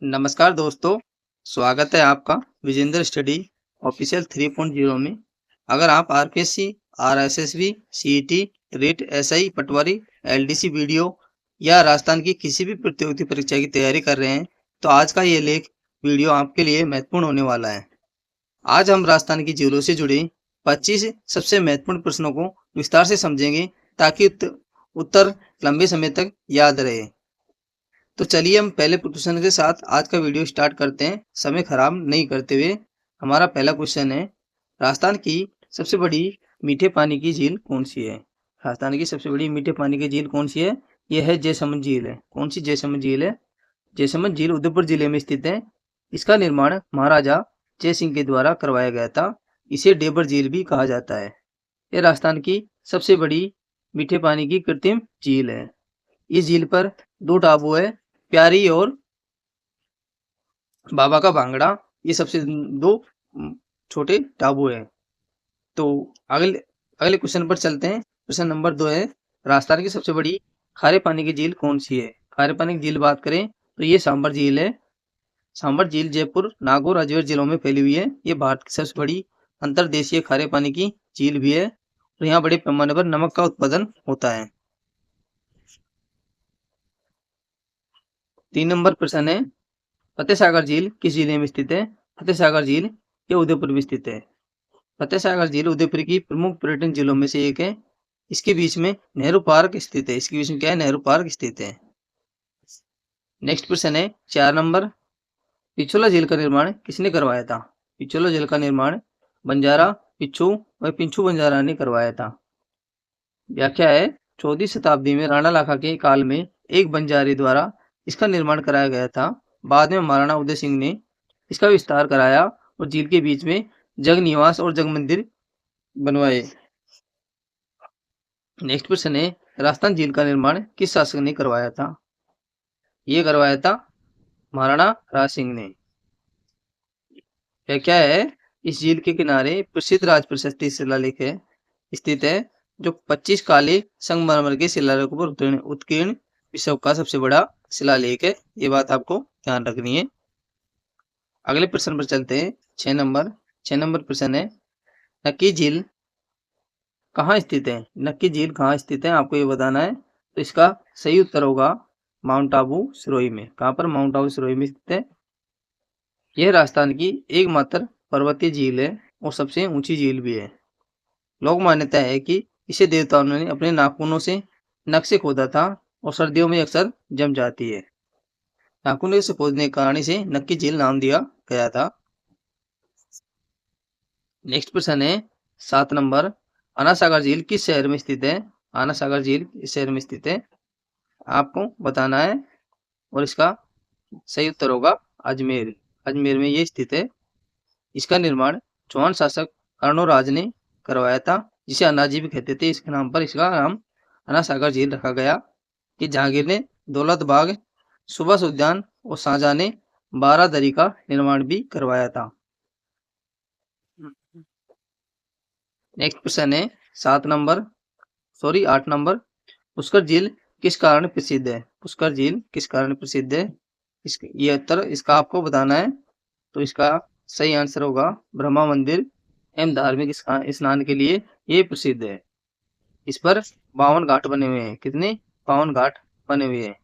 नमस्कार दोस्तों, स्वागत है आपका विजेंद्र स्टडी ऑफिशियल 3.0 में। अगर आप RPSC, RSSB, CET, REET, SI, patwari, LDC video या राजस्थान की किसी भी प्रतियोगिता परीक्षा की तैयारी कर रहे हैं, तो आज का ये लेख वीडियो आपके लिए महत्वपूर्ण होने वाला है। आज हम राजस्थान की जेलों से जुड़े 25 सबसे महत्वपूर्ण प्रश्नों को विस्तार से समझेंगे ताकि उत्तर लंबे समय तक याद रहे। तो चलिए हम पहले क्वेश्चन के साथ आज का वीडियो स्टार्ट करते हैं, समय खराब नहीं करते हुए। हमारा पहला क्वेश्चन है, राजस्थान की सबसे बड़ी मीठे पानी की झील कौन सी है? राजस्थान की सबसे बड़ी मीठे पानी की झील कौन सी है? यह है जयसमंद झील है। कौन सी जयसमंद झील है? जयसमंद झील उदयपुर जिले में स्थित है। इसका निर्माण महाराजा जय सिंह के द्वारा करवाया गया था। इसे डेबर झील भी कहा जाता है। यह राजस्थान की सबसे बड़ी मीठे पानी की कृत्रिम झील है। इस झील पर दो टापू है, प्यारी और बाबा का भांगड़ा। ये सबसे दो छोटे टापू है। तो अगले अगले क्वेश्चन पर चलते हैं। क्वेश्चन नंबर 2 है, राजस्थान की सबसे बड़ी खारे पानी की झील कौन सी है? खारे पानी की झील बात करें तो ये सांबर झील है। सांबर झील जयपुर, नागौर, अजमेर जिलों में फैली हुई है। ये भारत की सबसे बड़ी अंतर्देशीय खारे पानी की झील भी है और यहाँ बड़े पैमाने पर नमक का उत्पादन होता है। 3 नंबर प्रश्न है, फतेह सागर झील किस जिले में स्थित है? फतेह सागर झील ये उदयपुर में स्थित है। फतेह सागर झील उदयपुर की प्रमुख पर्यटन जिलों में से एक है। इसके बीच में नेहरू पार्क स्थित है। इसके बीच में क्या है? नेहरू पार्क स्थित है। नेक्स्ट प्रश्न है 4 नंबर, पिछोला झील का निर्माण किसने करवाया था? पिछोला झील का निर्माण बंजारा, पिच्छू और पिंछू बंजारा ने करवाया था। व्याख्या है, 14वीं शताब्दी में राणा लाखा के काल में एक बंजारे द्वारा इसका निर्माण कराया गया था। बाद में महाराणा उदय सिंह ने इसका विस्तार कराया और झील के बीच में जग निवास और जग मंदिर बनवाए। नेक्स्ट प्रश्न है, राजस्थान झील का निर्माण किस शासक ने करवाया था? ये करवाया था महाराणा राज सिंह ने। क्या है? इस झील के किनारे प्रसिद्ध राज प्रशस्ति शिलालेख है स्थित है, जो 25 काले संगमरमर के शिलालेखों पर उत्कीर्ण विश्व का सबसे बड़ा शिलालेख है। ये बात आपको ध्यान रखनी है। अगले प्रश्न पर चलते हैं। 6 नंबर प्रश्न है, नक्की झील कहाँ स्थित है? नक्की झील कहाँ स्थित है आपको ये बताना है। तो इसका सही उत्तर होगा माउंट आबू सिरोही में। कहाँ पर? माउंट आबू सिरोही में स्थित है। यह राजस्थान की एकमात्र पर्वतीय झील है और सबसे ऊंची झील भी है। लोक मान्यता है कि इसे देवताओं ने अपने नाखूनों से नख से खोदा था और सर्दियों में अक्सर जम जाती है। नाखूनों से खोदने के कारण इसे नक्की झील नाम दिया गया था। नेक्स्ट प्रश्न है 7 नंबर, आना सागर झील किस शहर में स्थित है? आना सागर झील इस शहर में स्थित है, आपको बताना है और इसका सही उत्तर होगा अजमेर। अजमेर में ये स्थित है। इसका निर्माण चौहान शासक कर्णोराज ने करवाया था, जिसे अनाजी भी कहते थे। इसके नाम पर इसका नाम आना सागर झील रखा गया। कि जहांगीर ने दौलत बाग, सुभाष उद्यान और शाहजहां ने बारादरी का निर्माण भी करवाया था। नेक्स्ट प्रश्न है 8 नंबर, पुष्कर झील किस कारण प्रसिद्ध है? पुष्कर झील किस कारण प्रसिद्ध है? ये उत्तर इसका आपको बताना है। तो इसका सही आंसर होगा ब्रह्मा मंदिर एवं धार्मिक स्नान के लिए ये प्रसिद्ध है। इस पर 52 घाट बने हुए हैं। कितने? 52 घाट बने हुए हैं।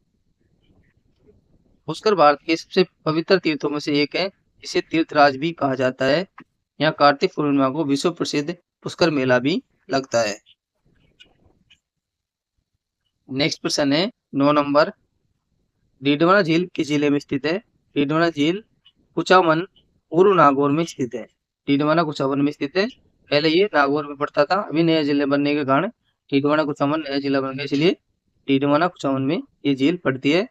पुष्कर भारत के सबसे पवित्र तीर्थों में से एक है। इसे तीर्थराज भी कहा जाता है। यहाँ कार्तिक पूर्णिमा को विश्व प्रसिद्ध पुष्कर मेला भी लगता है। नेक्स्ट प्रश्न है 9 नंबर, डीडवाना झील किस जिले में स्थित है? डीडवाना झील कुचामन पूर्व नागौर में स्थित है। डीडवाना कुचामन में स्थित है। पहले ये नागौर में पड़ता था, अभी नया जिले बनने के कारण डीडवाना कुचामन नया जिला बन गया, इसलिए डीडवाना कुचामन में ये झील पड़ती है।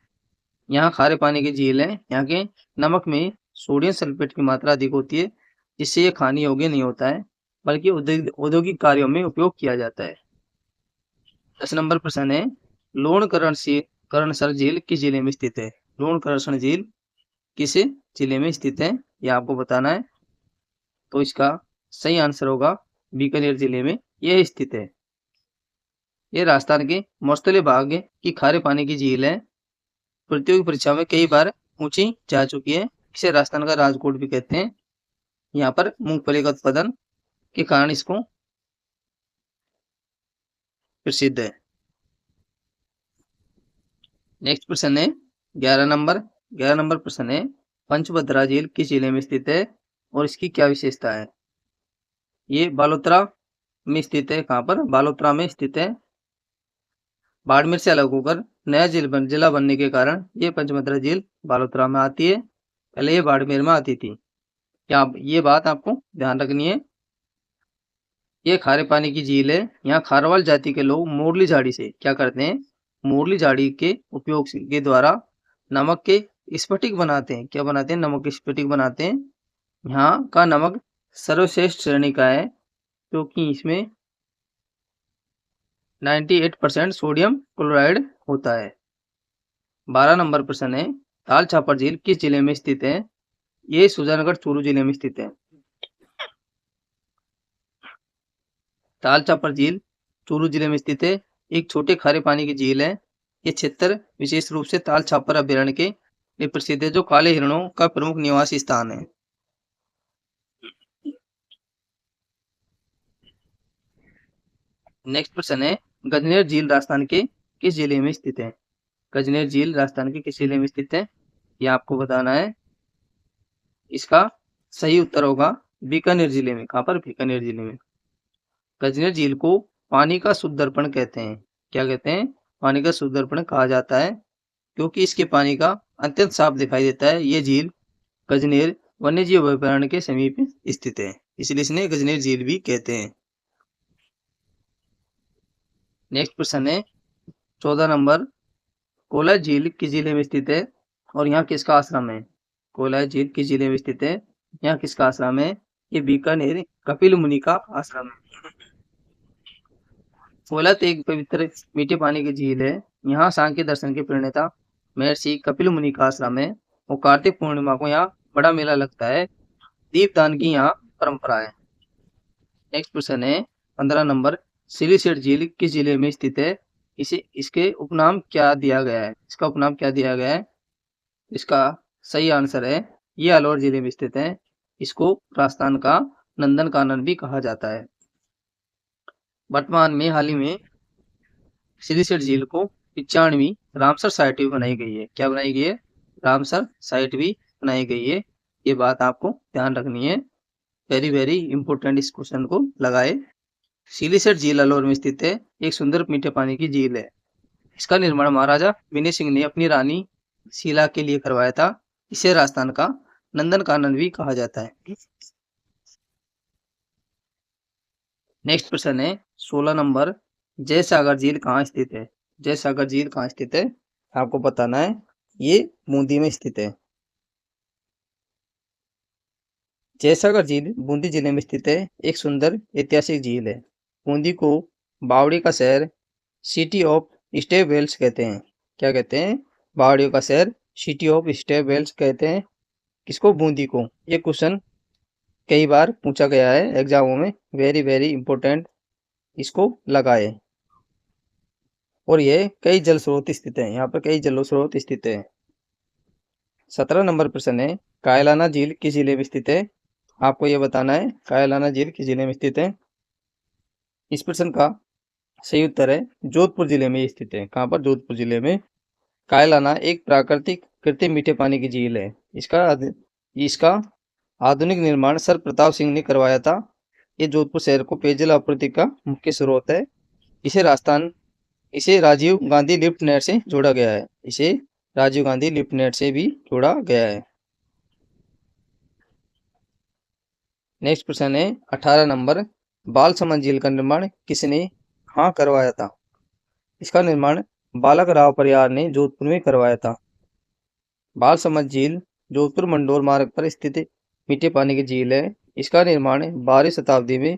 यहाँ खारे पानी की झील है। यहाँ के नमक में सोडियम सल्फेट की मात्रा अधिक होती है, जिससे ये खाने योग्य नहीं होता है, बल्कि औद्योगिक कार्यों में उपयोग किया जाता है। 10 नंबर प्रश्न है, लोणकरणसर झील किस जिले में स्थित है? लोणकरणसर झील किस जिले में स्थित है, यह आपको बताना है। तो इसका सही आंसर होगा बीकानेर जिले में यह स्थित है। यह राजस्थान के मौस्तले भाग की खारे पानी की झील है। प्रतियोगी परीक्षा में कई बार ऊंची जा चुकी है। इसे राजस्थान का राजकोट भी कहते हैं। यहाँ पर मूंगफली का उत्पादन के कारण इसको प्रसिद्ध है। नेक्स्ट प्रश्न है 11 नंबर प्रश्न है पंचभद्रा झील किस जिले में स्थित है और इसकी क्या विशेषता है। ये बालोतरा में स्थित है। कहाँ पर? बालोतरा में स्थित है। बाड़मेर से अलग होकर नया जिला बनने के कारण ये पंचभद्रा झील बालोतरा में आती है। पहले ये बाड़मेर में आती थी। क्या ये बात आपको ध्यान रखनी है। ये खारे पानी की झील है। यहाँ खारवाल जाति के लोग मोरली झाड़ी से क्या करते हैं? मोरली झाड़ी के उपयोग के द्वारा नमक के स्फटिक बनाते हैं। क्या बनाते हैं? नमक के स्फटिक बनाते हैं। यहाँ का नमक सर्वश्रेष्ठ श्रेणी का है क्योंकि इसमें 98% सोडियम क्लोराइड होता है। 12 नंबर प्रश्न है ताल छापर झील किस जिले में स्थित है। ये सुजानगढ़ चूरू जिले में स्थित है। ताल छापर झील चूरू जिले में स्थित है। एक छोटे खारे पानी की झील है। ये क्षेत्र विशेष रूप से ताल छापर अभ्यारण्य के लिए प्रसिद्ध है जो काले हिरणों का प्रमुख निवासी स्थान है। नेक्स्ट प्रश्न है गजनेर झील राजस्थान के किस जिले में स्थित है। गजनेर झील राजस्थान के किस जिले में स्थित है ये आपको बताना है। इसका सही उत्तर होगा बीकानेर जिले में। कहाँ पर? बीकानेर जिले में। गजनेर झील को पानी का शुद्ध दर्पण कहते हैं। क्या कहते हैं? पानी का शुद्ध दर्पण कहा जाता है क्योंकि इसके पानी का अत्यंत साफ दिखाई देता है। ये झील गजनेर वन्यजीव अभयारण्य के समीप स्थित है, इसलिए इसने गजनेर झील भी कहते हैं। नेक्स्ट प्रश्न है 14 नंबर कोला झील किस जिले में स्थित है और यहाँ किसका आश्रम है। कोला झील किस जिले में स्थित है, यहाँ किसका आश्रम है। ये बीकानेर कपिल मुनि का आश्रम है। कोलत एक पवित्र मीठे पानी की झील है। यहाँ सांख्य दर्शन के प्रणेता महर्षि कपिल मुनि का आश्रम है और कार्तिक पूर्णिमा को यहाँ बड़ा मेला लगता है। दीपदान की यहाँ परंपरा है। नेक्स्ट प्रश्न है 15 नंबर सिलीसेट झील किस जिले में स्थित है। इसके उपनाम क्या दिया गया है। इसका उपनाम क्या दिया गया है। इसका सही आंसर है ये अलवर जिले में स्थित है। इसको राजस्थान का नंदन कानन भी कहा जाता है। वर्तमान में हाल ही में सिलीसेट झील को 95वीं रामसर साइट भी बनाई गई है। क्या बनाई गई है? रामसर साइट भी बनाई गई है। ये बात आपको ध्यान रखनी है। वेरी वेरी इंपोर्टेंट इस क्वेश्चन को लगाए। सिलीसेट झील अलवर में स्थित है। एक सुंदर मीठे पानी की झील है। इसका निर्माण महाराजा विनय सिंह ने अपनी रानी शीला के लिए करवाया था। इसे राजस्थान का नंदन कानन भी कहा जाता है। नेक्स्ट प्रश्न है 16 नंबर जयसागर झील कहाँ स्थित है। जयसागर झील कहाँ स्थित है आपको बताना है। ये बूंदी में स्थित है। जयसागर झील बूंदी जिले में स्थित है। एक सुंदर ऐतिहासिक झील है। बूंदी को बावड़ी का शहर सिटी ऑफ स्टेप वेल्स कहते हैं। क्या कहते हैं? बावड़ी का शहर सिटी ऑफ स्टेप वेल्स कहते हैं। किसको? बूंदी को। ये क्वेश्चन कई बार पूछा गया है एग्जामों में। वेरी वेरी इंपॉर्टेंट, इसको लगाए। और ये कई जल स्रोत स्थित है। यहाँ पर कई जल स्रोत स्थित है। 17 नंबर प्रश्न है कायलाना झील किस जिले में स्थित है। आपको ये बताना है कायलाना झील किस जिले में स्थित है। इस प्रश्न का सही उत्तर है जोधपुर जिले में स्थित है। कहाँ पर? जोधपुर जिले में। कायलाना एक प्राकृतिक कृत्रिम मीठे पानी की झील है। इसका आधुनिक निर्माण सर प्रताप सिंह ने करवाया था। ये जोधपुर शहर को पेयजल आपूर्ति का मुख्य स्रोत है। इसे राजीव गांधी लिफ्ट नेट से जोड़ा गया है। इसे राजीव गांधी लिफ्ट नेट से भी जोड़ा गया है। नेक्स्ट प्रश्न है 18 नंबर बालसमंद झील का निर्माण किसने कहाँ करवाया था। इसका निर्माण बालक राव परियार ने जोधपुर में करवाया था। बालसमंद झील जोधपुर मंडोर मार्ग पर स्थित मीठे पानी की झील है। इसका निर्माण 12वीं शताब्दी में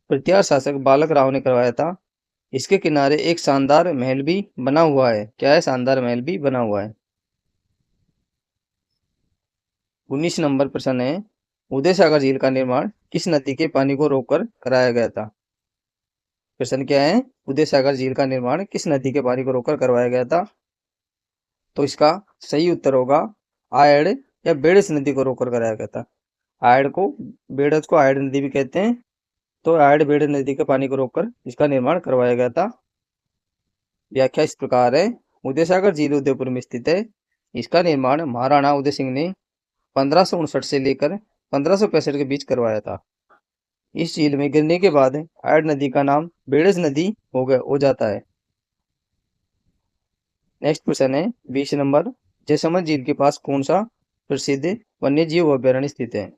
प्रतिहार शासक बालक राव ने करवाया था। इसके किनारे एक शानदार महल भी बना हुआ है। क्या है? शानदार महल भी बना हुआ है। 19 नंबर प्रश्न है उदय सागर झील का निर्माण किस नदी के पानी को रोककर कराया गया था। प्रश्न क्या है? उदय सागर झील का निर्माण किस नदी के पानी को रोककर करवाया गया था। तो इसका सही उत्तर होगा आयड़ या बेड़स नदी को रोककर कराया गया था। आयड़ को बेड़स को आयड़ नदी भी कहते हैं। तो आयड़ बेड़स नदी के पानी को रोककर इसका निर्माण करवाया गया था। व्याख्या इस प्रकार है। उदय सागर झील उदयपुर में स्थित है। इसका निर्माण महाराणा उदय सिंह ने 1559 से लेकर 1565 के बीच करवाया था। इस झील में गिरने के बाद आयड़ नदी का नाम बेड़स नदी हो जाता है। नेक्स्ट क्वेश्चन है 20 नंबर। जयसमंद झील के पास कौन सा प्रसिद्ध वन्य जीव अभयारण्य स्थित है?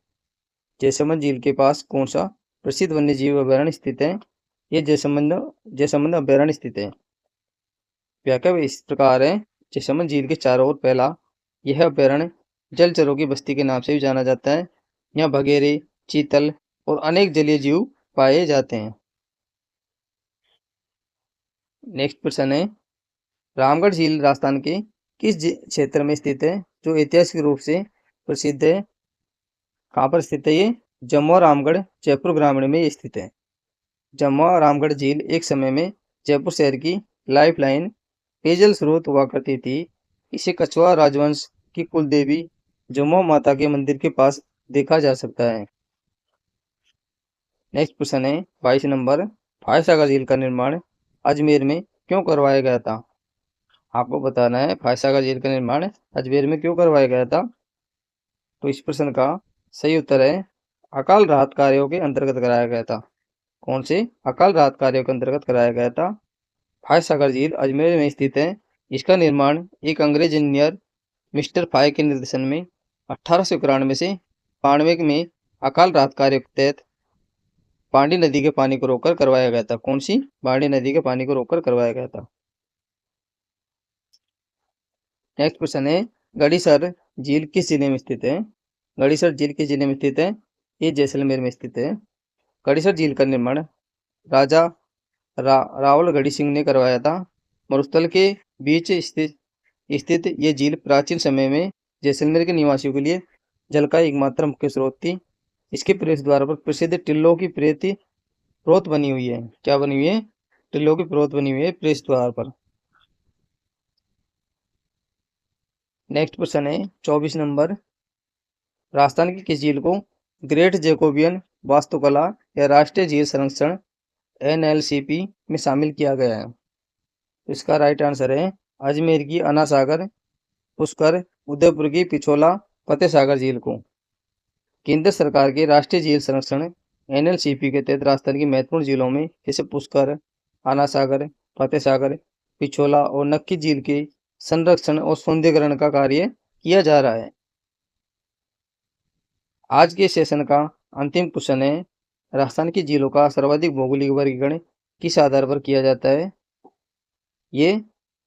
जयसमंद झील के पास कौन सा प्रसिद्ध वन्य जीव अभयारण्य स्थित है? ये जयसमंद अभयारण्य स्थित है। व्याख्या इस प्रकार है। जयसमंद झील के चारों ओर फैला यह अभयारण्य जलचरों की बस्ती के नाम से भी जाना जाता है। यहाँ भगेरे, चीतल और अनेक जलीय जीव पाए जाते हैं। नेक्स्ट प्रश्न है रामगढ़ झील राजस्थान के किस क्षेत्र में स्थित है जो ऐतिहासिक रूप से प्रसिद्ध है? कहाँ पर स्थित है ये? जम्मू और रामगढ़ जयपुर ग्रामीण में स्थित है। जम्मू और रामगढ़ झील एक समय में जयपुर शहर की लाइफलाइन पेयजल स्रोत हुआ करती थी। इसे कछवा राजवंश की कुल देवी जम्मू माता के मंदिर के पास देखा जा सकता है। नेक्स्ट क्वेश्चन है 22 नंबर। फायसागर झील का निर्माण अजमेर में क्यों करवाया गया था? आपको बताना है फायसागर झील का निर्माण अजमेर में क्यों करवाया गया था। तो इस प्रश्न का सही उत्तर है अकाल राहत कार्यों के अंतर्गत कराया गया था। कौन से अकाल राहत कार्यों के अंतर्गत कराया गया था? फायसागर झील अजमेर में स्थित है। इसका निर्माण एक अंग्रेज इंजीनियर मिस्टर फाय के निर्देशन में 1891 से 92 में अकाल राहत कार्य के तहत पांडी नदी के पानी को रोककर करवाया गया था। कौन सी? पांडी नदी के पानी को रोककर करवाया गया था। नेक्स्ट क्वेश्चन है गड़ीसर झील किस जिले में स्थित है? गड़ीसर झील किस जिले में स्थित है? ये जैसलमेर में स्थित है। गड़ीसर झील का निर्माण राजा रावल गढ़ी सिंह ने करवाया था। मरुस्थल के बीच स्थित ये झील प्राचीन समय में जैसलमेर के निवासियों के लिए जल का एकमात्र मुख्य स्रोत थी। इसके प्रवेश द्वार पर प्रसिद्ध टिल्लों की प्रोत बनी हुई है। क्या बनी हुई है? टिल्लों की प्रोत बनी हुई है प्रवेश द्वार पर। नेक्स्ट क्वेश्चन है 24 नंबर। राजस्थान की किस झील को ग्रेट जैकोबियन वास्तुकला या राष्ट्रीय झील संरक्षण NLCP में शामिल किया गया है? तो इसका राइट आंसर है अजमेर की अन्ना सागर, पुष्कर, उदयपुर की पिछोला, फतेह सागर झील को केंद्र सरकार के राष्ट्रीय झील संरक्षण NLCP के तहत राजस्थान की महत्वपूर्ण झीलों में जैसे पुष्कर, अन्ना सागर, फतेह सागर, पिछोला और नक्की झील के संरक्षण और सौंदर्यीकरण का कार्य किया जा रहा है। आज के सेशन का अंतिम क्वेश्चन है राजस्थान की झीलों का सर्वाधिक भौगोलिक वर्गीकरण किस आधार पर किया जाता है? ये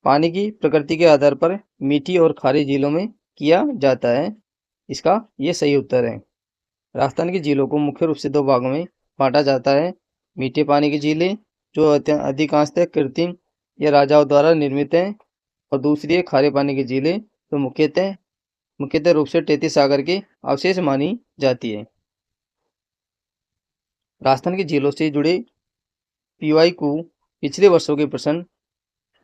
पानी की प्रकृति के आधार पर मीठी और खारी झीलों में किया जाता है। इसका ये सही उत्तर है। राजस्थान की झीलों को मुख्य रूप से दो भागों में बांटा जाता है। मीठे पानी की झीलें जो अधिकांशतः कृत्रिम या राजाओं द्वारा निर्मित हैं और दूसरी है खारे पानी की झीलें जो मुख्यतः रूप से तैतीस सागर के अवशेष मानी जाती है। राजस्थान की झीलों से जुड़े PYQ पिछले वर्षों के प्रश्न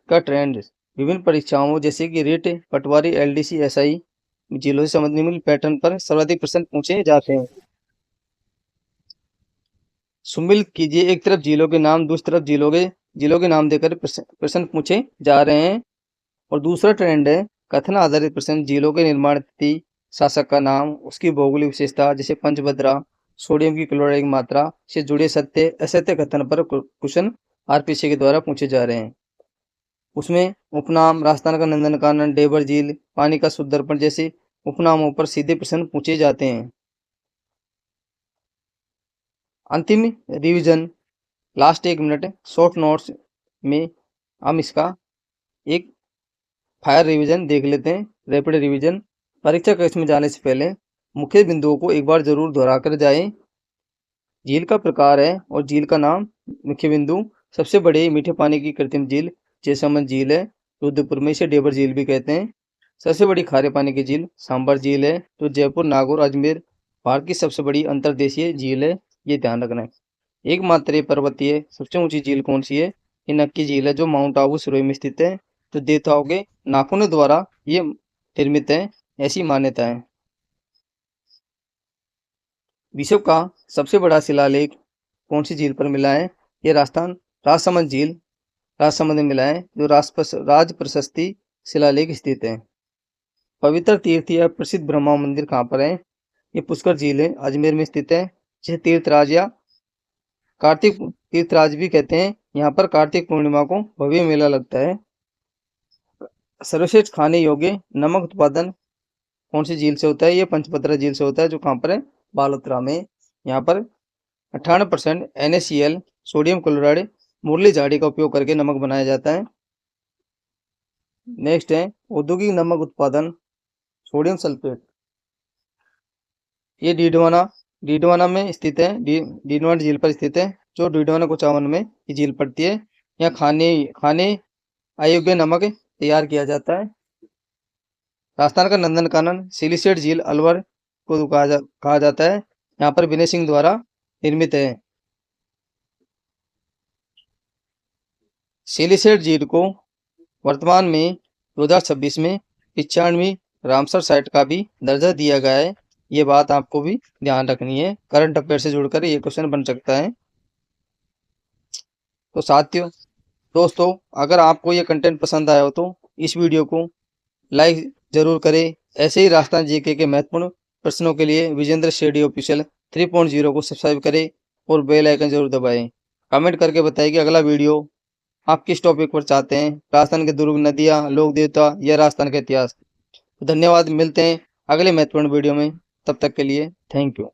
का ट्रेंड विभिन्न परीक्षाओं जैसे कि रीट, पटवारी, LDC, SI झीलों से संबंधित निम्न पैटर्न पर सर्वाधिक प्रश्न पूछे जाते हैं। सम्मिलित कीजिए। एक तरफ झीलों के नाम, दूसरी तरफ झीलों के नाम देकर प्रश्न पूछे जा रहे हैं। और दूसरा ट्रेंड है कथन आधारित प्रश्न। झीलों के निर्माण तिथि, शासक का नाम, उसकी भौगोलिक विशेषता जैसे पंचभद्रा, सोडियम की क्लोराइड की मात्रा से जुड़े सत्य असत्य कथन पर क्वेश्चन RPC के द्वारा पूछे जा रहे हैं। उसमें उपनाम, राजस्थान का नंदनकानन, डेबर झील, पानी का शुद्ध दर्पण जैसे उपनामों पर सीधे प्रश्न पूछे जाते हैं। अंतिम revision last 1 minute short notes में हम इसका एक फायर रिवीजन देख लेते हैं। रैपिड रिवीजन परीक्षा कक्ष में जाने से पहले मुख्य बिंदुओं को एक बार जरूर दोहरा कर जाएं। झील का प्रकार है और झील का नाम। मुख्य बिंदु सबसे बड़े मीठे पानी की कृत्रिम झील जयसमंद झील है, उदयपुर में इसे डेबर झील भी कहते हैं। सबसे बड़ी खारे पानी की झील सांबर झील है जो जयपुर, नागौर, अजमेर भारत की सबसे बड़ी अंतर्देशीय झील है। ये ध्यान रखना है। एकमात्र पर्वतीय सबसे ऊंची झील कौन सी है? ये नक्की झील है जो माउंट आबू सिरोही में स्थित है। तो देवताओं के नाखूनों द्वारा ये निर्मित है। ऐसी मान्यता है। विश्व का सबसे बड़ा शिलालेख कौन सी झील पर मिला है? ये राजसमंद झील राजसमंद में मिला है, जो राज प्रशस्ति शिलालेख स्थित है। पवित्र तीर्थ या प्रसिद्ध ब्रह्मा मंदिर कहाँ पर है? ये पुष्कर झील है, अजमेर में स्थित है, जिसे तीर्थराज या कार्तिक तीर्थराज भी कहते हैं। यहाँ पर कार्तिक पूर्णिमा को भव्य मेला लगता है। सर्वश्रेष्ठ खाने योग्य नमक उत्पादन कौन सी झील से होता है? ये पंचभद्रा झील से होता है, जो कहाँ पर है? बालोतरा में। यहाँ पर 98% NaCl सोडियम क्लोराइड मुरली झाड़ी का उपयोग करके नमक बनाया जाता है। नेक्स्ट है औद्योगिक नमक उत्पादन, सोडियम सल्फेट। ये डीडवाना में स्थित है, डीडवाना झील पर स्थित है, जो डीडवाना कुचामन में ये झील पड़ती है। यहाँ खाने अयोग्य नमक तैयार किया जाता है। राजस्थान का नंदनकानन सिलिसेट झील अलवर को कहा जाता है। यहाँ पर विनय सिंह द्वारा निर्मित है। सिलिसेट झील को वर्तमान में 2026 में 95वीं रामसर साइट का भी दर्जा दिया गया है। ये बात आपको भी ध्यान रखनी है, करंट अफेयर से जुड़कर ये क्वेश्चन बन सकता है। तो साथियों दोस्तों, अगर आपको ये कंटेंट पसंद आया हो तो इस वीडियो को लाइक जरूर करें। ऐसे ही राजस्थान जीके के महत्वपूर्ण प्रश्नों के लिए विजेंद्र स्टडी ऑफिशियल 3.0 को सब्सक्राइब करें और बेल आइकन जरूर दबाएं। कमेंट करके बताएं कि अगला वीडियो आप किस टॉपिक पर चाहते हैं, राजस्थान के दुर्ग, नदियाँ, लोक देवता या राजस्थान का इतिहास। धन्यवाद, मिलते हैं अगले महत्वपूर्ण वीडियो में। तब तक के लिए थैंक यू।